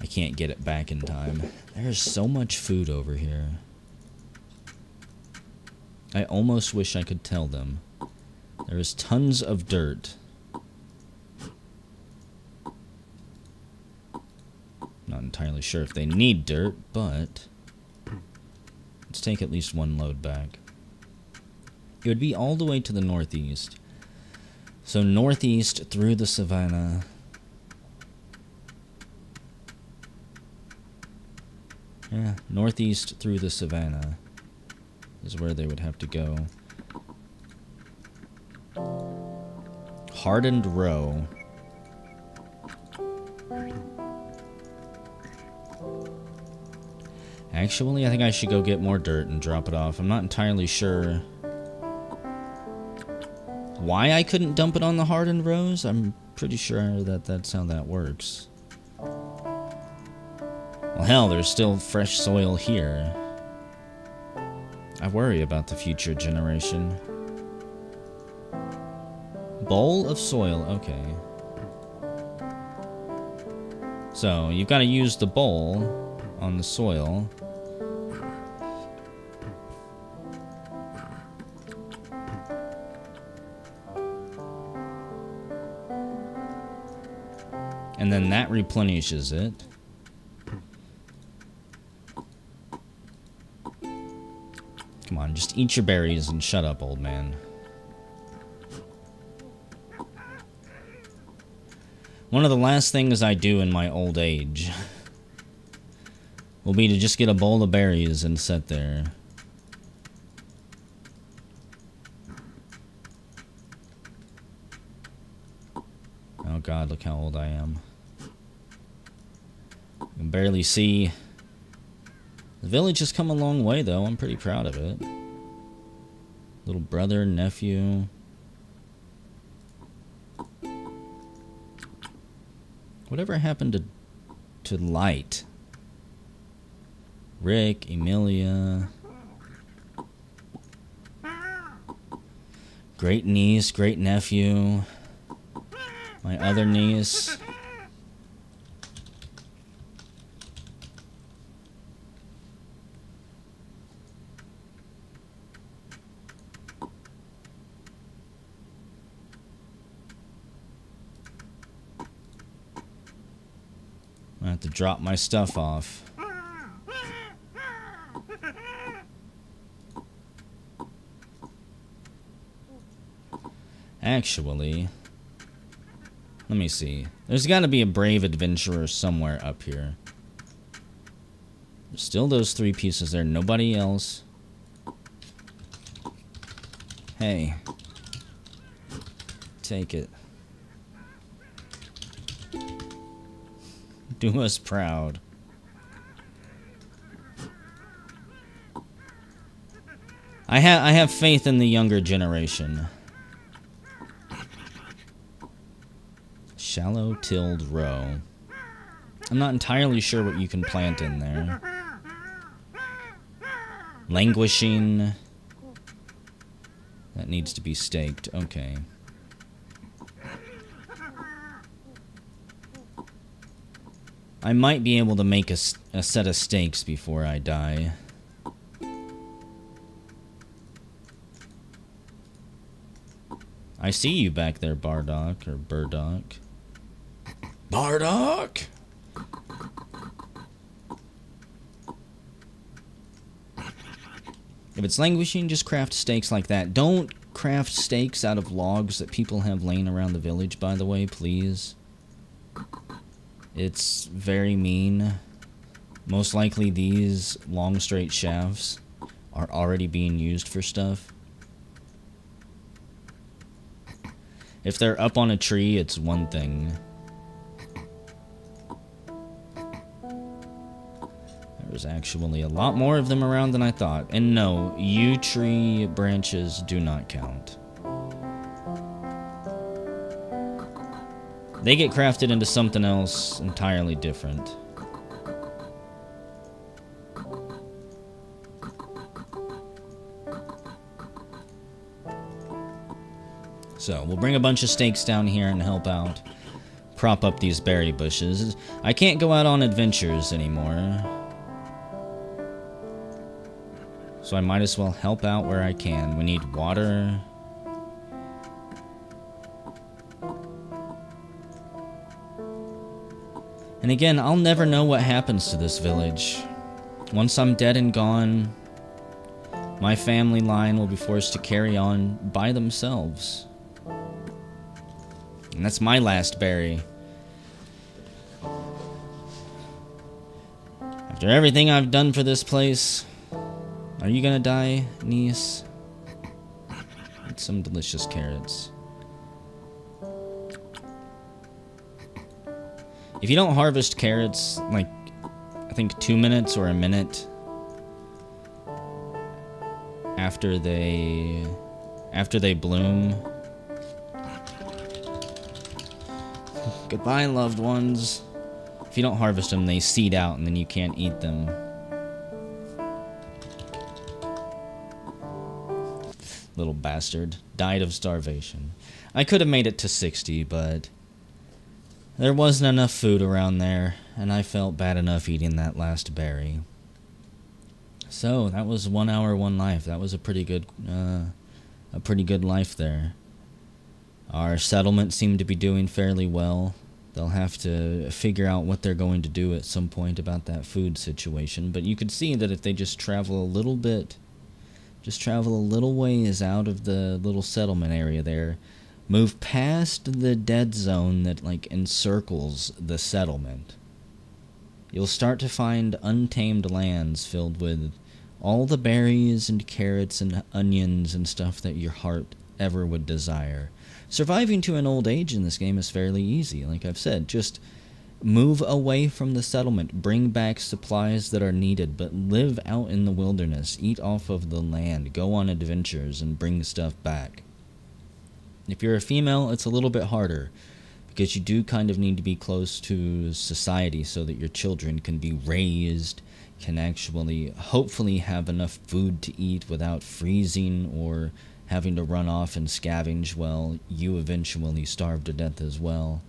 I can't get it back in time. There's so much food over here. I almost wish I could tell them. There is tons of dirt. Not entirely sure if they need dirt, but let's take at least one load back. It would be all the way to the northeast. So northeast through the savannah. Yeah, northeast through the savannah is where they would have to go. Hardened Row. Actually, I think I should go get more dirt and drop it off. I'm not entirely sure why I couldn't dump it on the Hardened Rows. I'm pretty sure that that's how that works. Well, hell, there's still fresh soil here. I worry about the future generation. Bowl of soil, okay. So, you've got to use the bowl on the soil. And then that replenishes it. Come on, just eat your berries and shut up, old man. One of the last things I do in my old age will be to just get a bowl of berries and sit there. Oh god, look how old I am. I can barely see. The village has come a long way, though. I'm pretty proud of it. Little brother, nephew. Whatever happened to Light? Rick, Emilia. Great niece, great nephew. My other niece. I have to drop my stuff off. Actually, let me see. There's got to be a brave adventurer somewhere up here. There's still those 3 pieces there. Nobody else. Hey. Take it. Do us proud. I have faith in the younger generation. Shallow tilled row. I'm not entirely sure what you can plant in there. Languishing. That needs to be staked. Okay. I might be able to make a set of stakes before I die. I see you back there, Bardock, or Burdock. Bardock! If it's languishing, just craft stakes like that. Don't craft stakes out of logs that people have laying around the village, by the way, please. It's very mean. Most likely these long straight shafts are already being used for stuff. If they're up on a tree, it's one thing. There's actually a lot more of them around than I thought. And no, yew tree branches do not count. They get crafted into something else entirely different. So, we'll bring a bunch of stakes down here and help out. Prop up these berry bushes. I can't go out on adventures anymore. So I might as well help out where I can. We need water. And again, I'll never know what happens to this village. Once I'm dead and gone, my family line will be forced to carry on by themselves. And that's my last berry. After everything I've done for this place, are you gonna die, niece? Eat some delicious carrots. If you don't harvest carrots, like, I think 2 minutes or a minute after they bloom. Goodbye, loved ones. If you don't harvest them, they seed out and then you can't eat them. Little bastard. Died of starvation. I could have made it to 60, but there wasn't enough food around there, and I felt bad enough eating that last berry. So, that was 1 hour, 1 life. That was a pretty good life there. Our settlement seemed to be doing fairly well. They'll have to figure out what they're going to do at some point about that food situation, but you could see that if they just travel a little bit, just travel a little ways out of the little settlement area there, move past the dead zone that, like, encircles the settlement, you'll start to find untamed lands filled with all the berries and carrots and onions and stuff that your heart ever would desire. Surviving to an old age in this game is fairly easy. Like I've said, just move away from the settlement, bring back supplies that are needed, but live out in the wilderness, eat off of the land, go on adventures, and bring stuff back. If you're a female, it's a little bit harder, because you do kind of need to be close to society so that your children can be raised, can actually hopefully have enough food to eat without freezing or having to run off and scavenge while you eventually starve to death as well.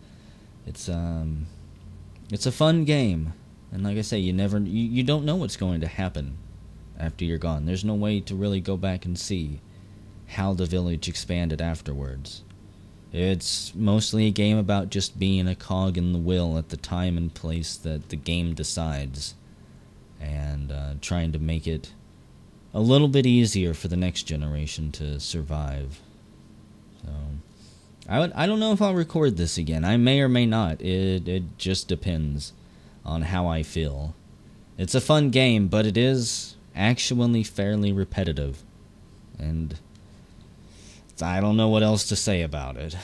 It's a fun game, and like I say, you don't know what's going to happen after you're gone. There's no way to really go back and see how the village expanded afterwards. It's mostly a game about just being a cog in the wheel at the time and place that the game decides, and trying to make it a little bit easier for the next generation to survive. So, I don't know if I'll record this again. I may or may not. It just depends on how I feel. It's a fun game, but it is actually fairly repetitive. And I don't know what else to say about it.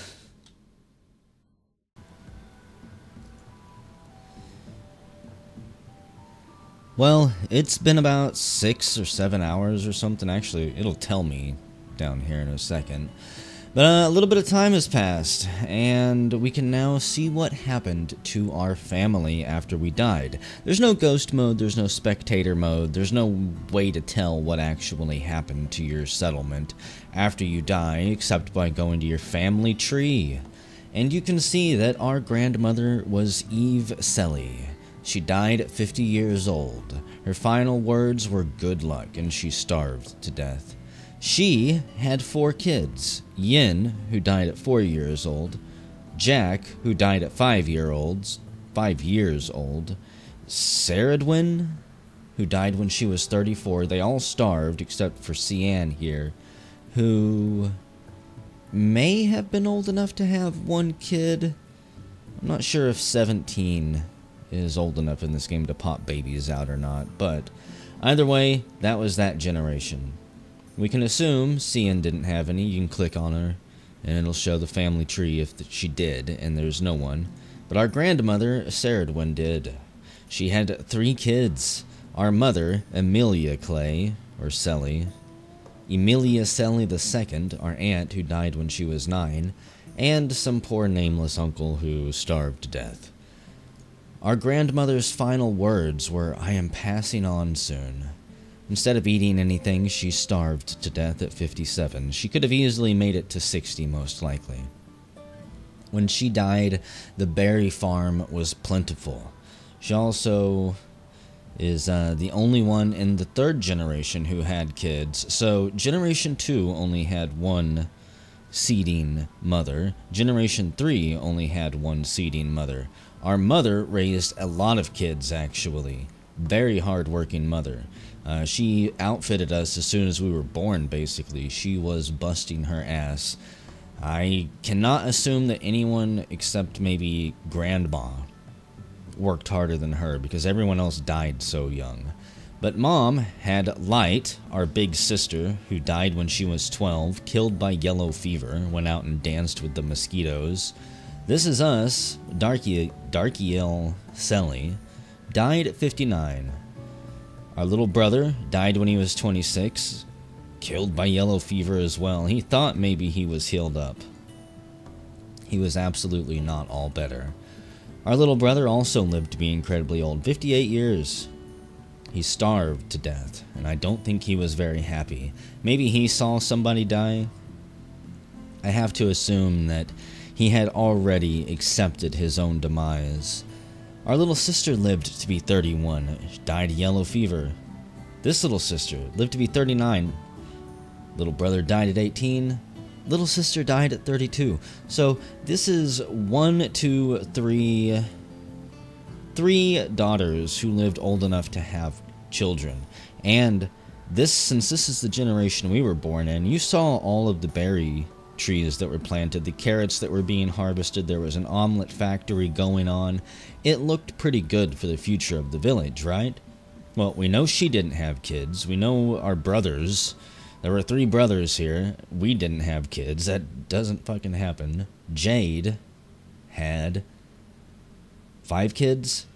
Well, it's been about 6 or 7 hours or something. Actually, it'll tell me down here in a second. But a little bit of time has passed, and we can now see what happened to our family after we died. There's no ghost mode, there's no spectator mode, there's no way to tell what actually happened to your settlement after you die, except by going to your family tree. And you can see that our grandmother was Eve Selly. She died at 50 years old. Her final words were good luck, and she starved to death. She had 4 kids. Yin, who died at 4 years old. Jack, who died at 5 years old. Saradwin, who died when she was 34. They all starved, except for Cian here, who may have been old enough to have 1 kid. I'm not sure if 17 is old enough in this game to pop babies out or not, but either way, that was that generation. We can assume Cian didn't have any. You can click on her, and it'll show the family tree if she did, and there's no one. But our grandmother, Saradwin, did. She had 3 kids. Our mother, Emilia Clay, or Selly. Emilia Selly II, our aunt, who died when she was 9. and some poor nameless uncle who starved to death. Our grandmother's final words were, "I am passing on soon." Instead of eating anything, she starved to death at 57. She could have easily made it to 60, most likely. When she died, the berry farm was plentiful. She also is the only one in the third generation who had kids. So generation 2 only had one seeding mother. Generation 3 only had one seeding mother. Our mother raised a lot of kids, actually. Very hard-working mother. She outfitted us as soon as we were born, basically. She was busting her ass. I cannot assume that anyone except maybe Grandma worked harder than her, because everyone else died so young. But Mom had Light, our big sister, who died when she was 12, killed by yellow fever, went out and danced with the mosquitoes. This is us, Darkiel Selly, died at 59. Our little brother died when he was 26, killed by yellow fever as well. He thought maybe he was healed up. He was absolutely not all better. Our little brother also lived to be incredibly old, 58 years. He starved to death, and I don't think he was very happy. Maybe he saw somebody die. I have to assume that he had already accepted his own demise. Our little sister lived to be 31, died of yellow fever. This little sister lived to be 39. Little brother died at 18. Little sister died at 32. So this is three daughters who lived old enough to have children. And since this is the generation we were born in, you saw all of the berry trees that were planted, the carrots that were being harvested. There was an omelet factory going on. It looked pretty good for the future of the village, right? Well, we know she didn't have kids. We know our brothers. There were 3 brothers here. We didn't have kids. That doesn't fucking happen. Jade had 5 kids.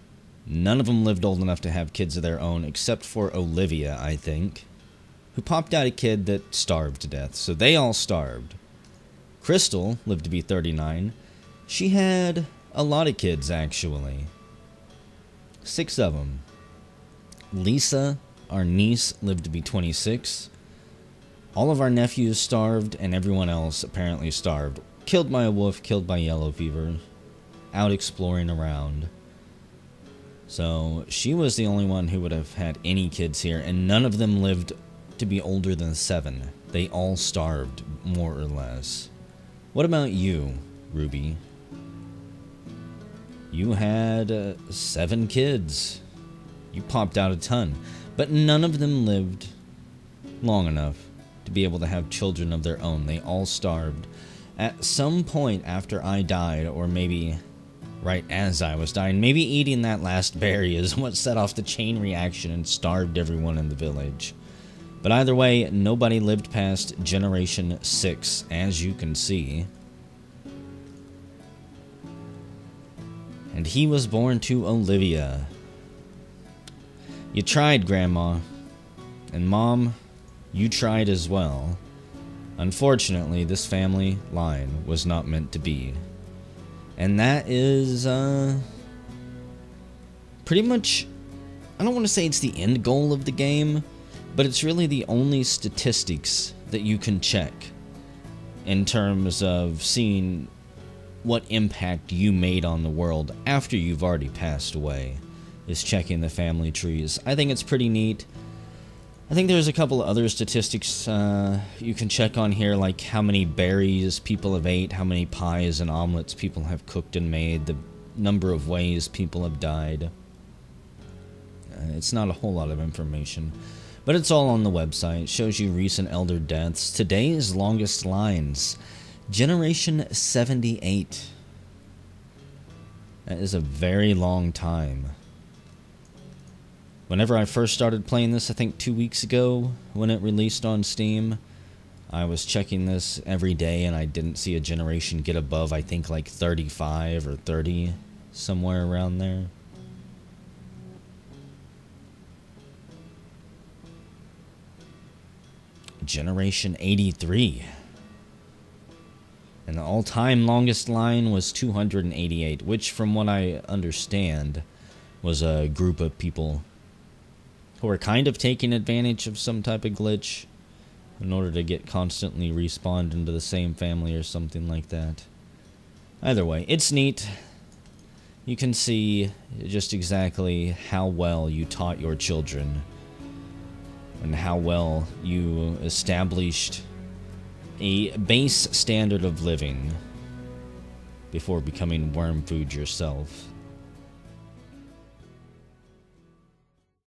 None of them lived old enough to have kids of their own, except for Olivia, I think, who popped out a kid that starved to death. So they all starved. Crystal lived to be 39. She had a lot of kids, actually. 6 of them. Lisa, our niece, lived to be 26. All of our nephews starved, and everyone else apparently starved. Killed by a wolf, killed by yellow fever. Out exploring around. So she was the only one who would have had any kids here, and none of them lived to be older than 7. They all starved, more or less. What about you, Ruby? You had 7 kids. You popped out a ton, but none of them lived long enough to be able to have children of their own. They all starved. At some point after I died, or maybe right as I was dying, maybe eating that last berry is what set off the chain reaction and starved everyone in the village. But either way, nobody lived past Generation 6, as you can see. And he was born to Olivia. You tried, Grandma. And Mom, you tried as well. Unfortunately, this family line was not meant to be. And that is, pretty much, I don't want to say it's the end goal of the game, but it's really the only statistics that you can check in terms of seeing what impact you made on the world after you've already passed away, is checking the family trees. I think it's pretty neat. I think there's a couple of other statistics you can check on here, like how many berries people have ate, how many pies and omelets people have cooked and made, the number of ways people have died. It's not a whole lot of information, but it's all on the website. It shows you recent elder deaths. Today's longest lines, Generation 78. That is a very long time. Whenever I first started playing this, I think 2 weeks ago, when it released on Steam, I was checking this every day and I didn't see a generation get above, I think, like 35 or 30, somewhere around there. Generation 83. And the all-time longest line was 288, which, from what I understand, was a group of people who were kind of taking advantage of some type of glitch in order to get constantly respawned into the same family or something like that. Either way, it's neat. You can see just exactly how well you taught your children and how well you established a base standard of living before becoming worm food yourself.